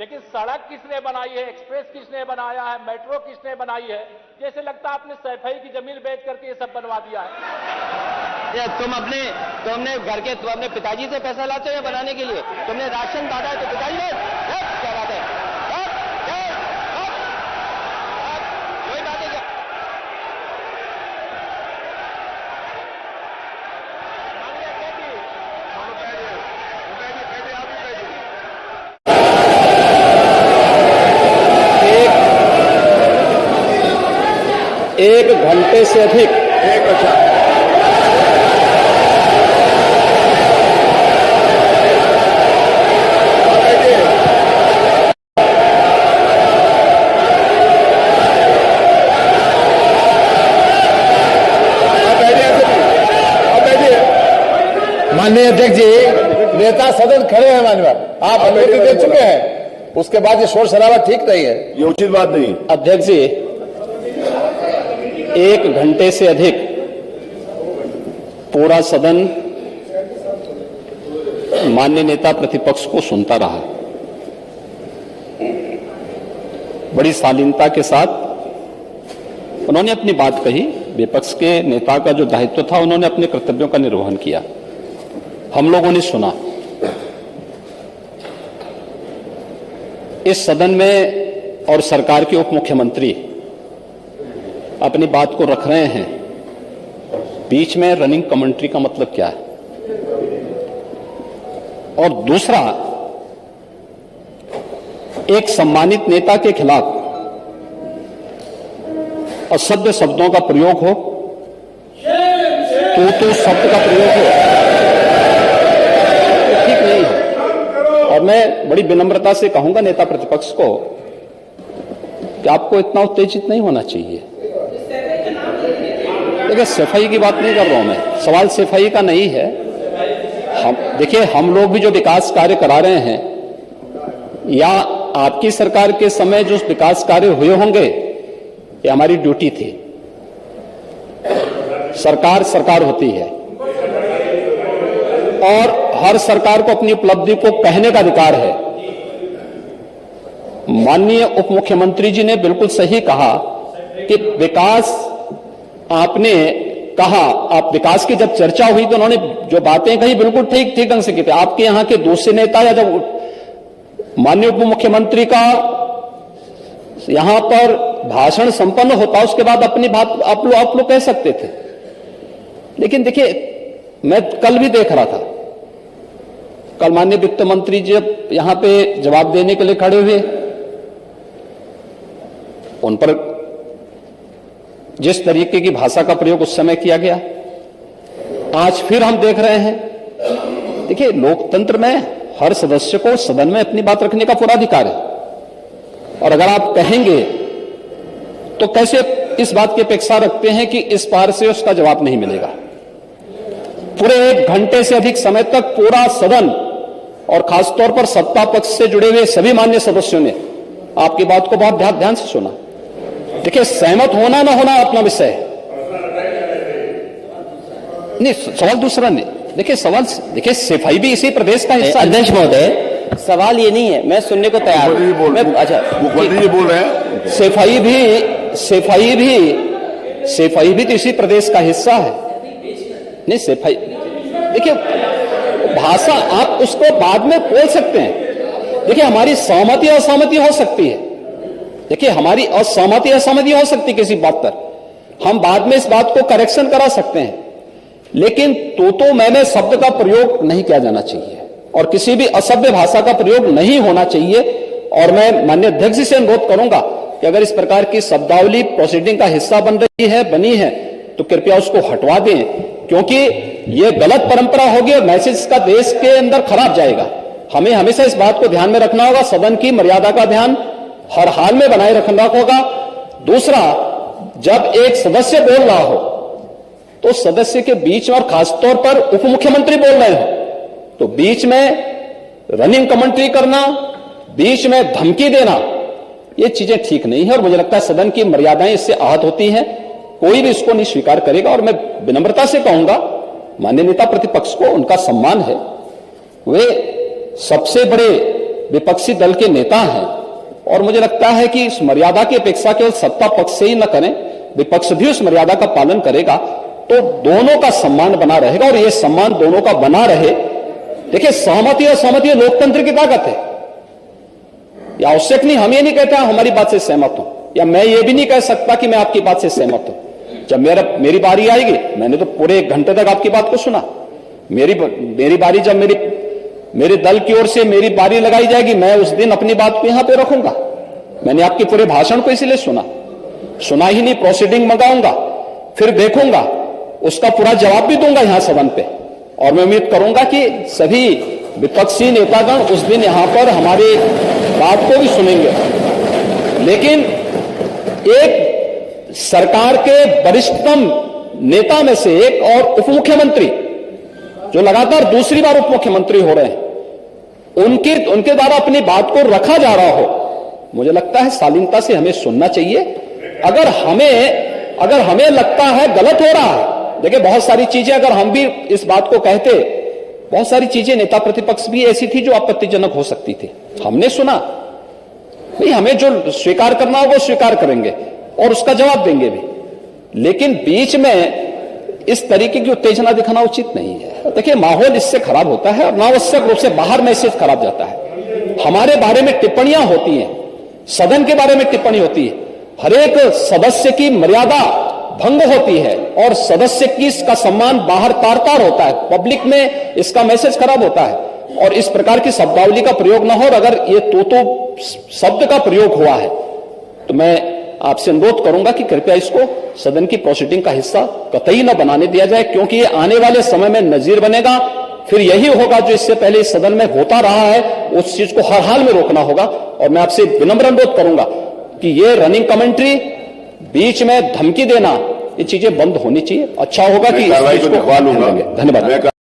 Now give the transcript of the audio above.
लेकिन सड़क किसने बनाई है, एक्सप्रेस किसने बनाया है, मेट्रो किसने बनाई है? जैसे लगता है आपने सैफई की जमीन बेच करके ये सब बनवा दिया है। तुम अपने पिताजी से पैसा लाते हो या बनाने के लिए? तुमने राशन बांटा है तो पिताजी ने क्या बात है? कोई बात है क्या? एक घंटे से अधिक माननीय अध्यक्ष जी, नेता सदन खड़े हैं माननीय, आप अनुमति दे चुके हैं, उसके बाद ये शोर शराबा ठीक नहीं है, ये उचित बात नहीं। अध्यक्ष जी, एक घंटे से अधिक पूरा सदन माननीय नेता प्रतिपक्ष को सुनता रहा। बड़ी शालीनता के साथ उन्होंने अपनी बात कही। विपक्ष के नेता का जो दायित्व था, उन्होंने अपने कर्तव्यों का निर्वहन किया। हम लोगों ने सुना। इस सदन में और सरकार के उप मुख्यमंत्री अपनी बात को रख रहे हैं, बीच में रनिंग कमेंट्री का मतलब क्या है? और दूसरा, एक सम्मानित नेता के खिलाफ असभ्य शब्दों का प्रयोग हो, तो शब्द का प्रयोग हो, तो ठीक नहीं है। और मैं बड़ी विनम्रता से कहूंगा नेता प्रतिपक्ष को कि आपको इतना उत्तेजित नहीं होना चाहिए। देखिए, सफाई की बात नहीं कर रहा हूं मैं, सवाल सफाई का नहीं है। देखिए, हम लोग भी जो विकास कार्य करा रहे हैं, या आपकी सरकार के समय जो विकास कार्य हुए होंगे, ये हमारी ड्यूटी थी। सरकार होती है और हर सरकार को अपनी उपलब्धि को कहने का अधिकार है। माननीय उप मुख्यमंत्री जी ने बिल्कुल सही कहा कि विकास, आपने कहा, आप विकास की जब चर्चा हुई तो उन्होंने जो बातें कही बिल्कुल ठीक ढंग से की थी। आपके यहां के दूसरे नेता या जब माननीय उप मुख्यमंत्री का यहां पर भाषण संपन्न होता, उसके बाद अपनी बात आप लोग कह सकते थे। लेकिन देखिए, मैं कल भी देख रहा था, कल माननीय वित्त मंत्री जी जब यहां पे जवाब देने के लिए खड़े हुए, उन पर जिस तरीके की भाषा का प्रयोग उस समय किया गया, आज फिर हम देख रहे हैं। देखिए, लोकतंत्र में हर सदस्य को सदन में अपनी बात रखने का पूरा अधिकार है, और अगर आप कहेंगे तो कैसे इस बात की अपेक्षा रखते हैं कि इस पार से उसका जवाब नहीं मिलेगा? पूरे एक घंटे से अधिक समय तक पूरा सदन और खासतौर पर सत्ता पक्ष से जुड़े हुए सभी मान्य सदस्यों ने आपकी बात को बहुत ध्यान से सुना। देखिए, सहमत होना ना होना अपना विषय है, नहीं, सवाल दूसरा नहीं। देखिए, सफाई भी इसी प्रदेश का हिस्सा। अध्यक्ष महोदय, सवाल ये नहीं है, मैं सुनने को तैयार हूं। अच्छा, मुख्यमंत्री बोल रहे हैं, सफाई भी तो इसी प्रदेश का हिस्सा है। नहीं, सफाई, देखिए, भाषा आप उसको बाद में बोल सकते हैं। देखिए, हमारी सहमति असहमति हो सकती है। देखिए, हमारी असहमति असहमति हो सकती है किसी बात पर, हम बाद में इस बात को करेक्शन करा सकते हैं। लेकिन तो मैंने शब्द का प्रयोग नहीं किया जाना चाहिए, और किसी भी असभ्य भाषा का प्रयोग नहीं होना चाहिए। और मैं माननीय अध्यक्ष जी से अनुरोध करूंगा कि अगर इस प्रकार की शब्दावली प्रोसीडिंग का हिस्सा बनी है तो कृपया उसको हटवा दें, क्योंकि यह गलत परंपरा होगी और मैसेज का देश के अंदर खराब जाएगा। हमें हमेशा इस बात को ध्यान में रखना होगा, सदन की मर्यादा का ध्यान हर हाल में बनाए रखना होगा। दूसरा, जब एक सदस्य बोल रहा हो तो सदस्य के बीच में, और खासतौर पर उप मुख्यमंत्री बोल रहे हो, तो बीच में रनिंग कमेंट्री करना, बीच में धमकी देना, ये चीजें ठीक नहीं है। और मुझे लगता है सदन की मर्यादाएं इससे आहत होती हैं, कोई भी इसको नहीं स्वीकार करेगा। और मैं विनम्रता से कहूंगा, माननीय नेता प्रतिपक्ष को उनका सम्मान है, वे सबसे बड़े विपक्षी दल के नेता हैं और मुझे लगता है कि इस मर्यादा की अपेक्षा केवल सत्ता पक्ष से ही न करें, विपक्ष भी उस मर्यादा का पालन करेगा तो दोनों का सम्मान बना रहेगा और यह सम्मान दोनों का बना रहे। देखिए, सहमति और सहमति लोकतंत्र की ताकत है, यह आवश्यक नहीं। हम ये नहीं कहते हमारी बात से सहमत हूं, या मैं ये भी नहीं कह सकता कि मैं आपकी बात से सहमत हूं। जब मेरी बारी आएगी, मैंने तो पूरे 1 घंटे तक आपकी बात को सुना। मेरी बारी जब मेरे दल की ओर से मेरी बारी लगाई जाएगी, मैं उस दिन अपनी बात को यहां पे रखूंगा। मैंने आपके पूरे भाषण को इसलिए सुना ही नहीं, प्रोसीडिंग मंगाऊंगा, फिर देखूंगा, उसका पूरा जवाब भी दूंगा यहां सदन पे। और मैं उम्मीद करूंगा कि सभी विपक्षी नेतागण उस दिन यहां पर हमारी बात को भी सुनेंगे। लेकिन एक सरकार के वरिष्ठतम नेता में से एक और उप मुख्यमंत्री जो लगातार दूसरी बार उप मुख्यमंत्री हो रहे हैं, उनके द्वारा अपनी बात को रखा जा रहा हो, मुझे लगता है शालीनता से हमें सुनना चाहिए। अगर हमें लगता है गलत हो रहा है, देखिए बहुत सारी चीजें अगर हम भी इस बात को कहते, बहुत सारी चीजें नेता प्रतिपक्ष भी ऐसी थी जो आपत्तिजनक हो सकती थी, हमने सुना। भाई, हमें जो स्वीकार करना हो वो स्वीकार करेंगे और उसका जवाब देंगे भी, लेकिन बीच में इस तरीके की उत्तेजना दिखाना उचित नहीं है। देखिए, माहौल इससे खराब होता है और अनावश्यक रूप से बाहर मैसेज खराब जाता है। हमारे बारे में टिप्पणियां होती हैं, सदन के बारे में टिप्पणी होती है, हर एक सदस्य की मर्यादा भंग होती है और सदस्य की इसका सम्मान बाहर तार होता है, पब्लिक में इसका मैसेज खराब होता है। और इस प्रकार की शब्दावली का प्रयोग ना हो, और अगर ये तो शब्द का प्रयोग हुआ है तो मैं आपसे अनुरोध करूंगा कि कृपया इसको सदन की प्रोसीडिंग का हिस्सा कतई न बनाने दिया जाए, क्योंकि ये आने वाले समय में नजीर बनेगा। फिर यही होगा जो इससे पहले इस सदन में होता रहा है, उस चीज को हर हाल में रोकना होगा। और मैं आपसे विनम्र अनुरोध करूंगा कि ये रनिंग कमेंट्री, बीच में धमकी देना, ये चीजें बंद होनी चाहिए। अच्छा होगा कि कार्रवाई को दिखवा लूंगा। धन्यवाद।